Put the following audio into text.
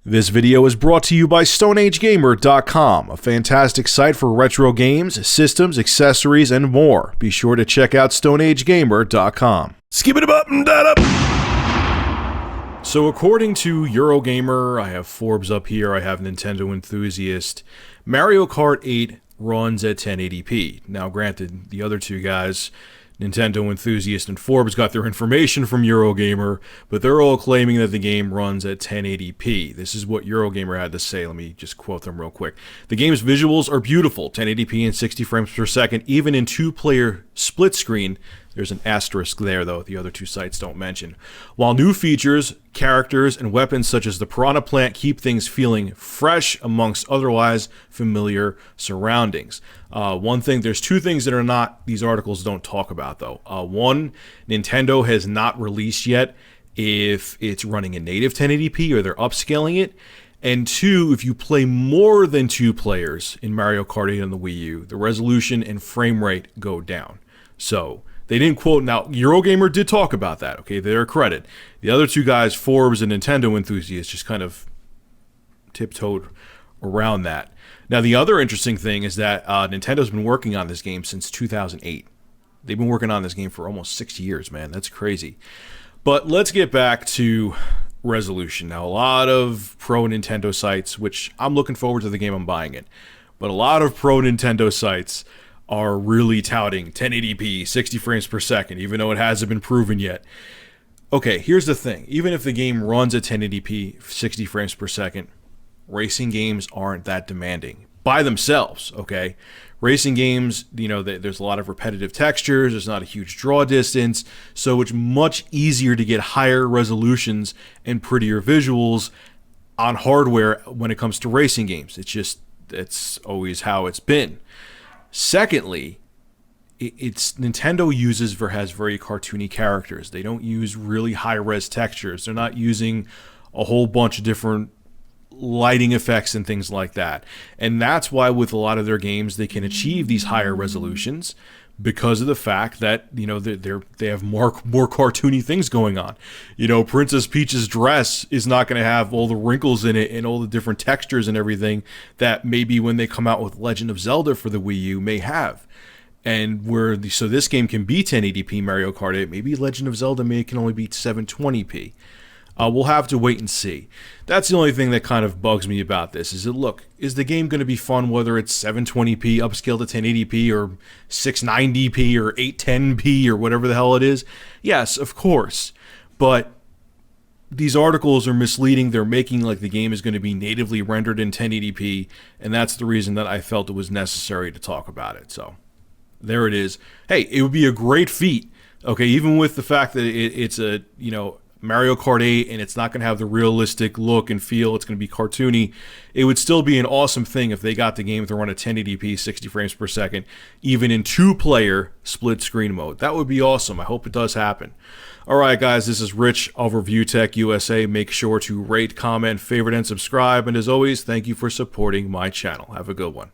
This video is brought to you by StoneAgeGamer.com, a fantastic site for retro games, systems, accessories, and more. Be sure to check out StoneAgeGamer.com. Skip it up and that up! So according to Eurogamer, I have Forbes up here, I have Nintendo Enthusiast, Mario Kart 8 runs at 1080p. Now granted, the other two guys, Nintendo Enthusiast and Forbes, got their information from Eurogamer, but they're all claiming that the game runs at 1080p. This is what Eurogamer had to say. Let me just quote them real quick. The game's visuals are beautiful, 1080p and 60 frames per second, even in two-player split screen. There's an asterisk there, though, the other two sites don't mention. While new features, characters, and weapons such as the Piranha Plant keep things feeling fresh amongst otherwise familiar surroundings. There's two things that are not, these articles don't talk about, though. One, Nintendo has not released yet if it's running in native 1080p or they're upscaling it. And two, if you play more than two players in Mario Kart 8 on the Wii U, the resolution and frame rate go down. So they didn't quote. Now, Eurogamer did talk about that, okay, to their credit. The other two guys, Forbes and Nintendo Enthusiast, just kind of tiptoed around that. Now, the other interesting thing is that Nintendo's been working on this game since 2008. They've been working on this game for almost 6 years, man. That's crazy. But let's get back to resolution. Now, a lot of pro Nintendo sites, which I'm looking forward to the game, I'm buying it, but a lot of pro Nintendo sites are really touting 1080p, 60 frames per second, even though it hasn't been proven yet. Okay, here's the thing. Even if the game runs at 1080p, 60 frames per second, racing games aren't that demanding by themselves, okay? Racing games, you know, there's a lot of repetitive textures, there's not a huge draw distance, so it's much easier to get higher resolutions and prettier visuals on hardware when it comes to racing games. It's always how it's been. Secondly, Nintendo has very cartoony characters. They don't use really high-res textures. They're not using a whole bunch of different lighting effects and things like that. And that's why with a lot of their games they can achieve these higher resolutions, because of the fact that, you know, they have more cartoony things going on. You know, Princess Peach's dress is not going to have all the wrinkles in it and all the different textures and everything that maybe when they come out with Legend of Zelda for the Wii U may have. And so this game can be 1080p Mario Kart 8. Maybe Legend of Zelda can only be 720p. We'll have to wait and see. That's the only thing that kind of bugs me about this. Is the game going to be fun whether it's 720p upscaled to 1080p or 690p or 810p or whatever the hell it is? Yes, of course. But these articles are misleading. They're making like the game is going to be natively rendered in 1080p, and that's the reason that I felt it was necessary to talk about it. So there it is. Hey, it would be a great feat. Okay, even with the fact that it's a, you know, Mario Kart 8 and it's not going to have the realistic look and feel, it's going to be cartoony, it would still be an awesome thing if they got the game to run at 1080p, 60 frames per second, even in two-player split screen mode. That would be awesome. I hope it does happen. Alright guys, this is Rich of Review Tech USA. Make sure to rate, comment, favorite, and subscribe. And as always, thank you for supporting my channel. Have a good one.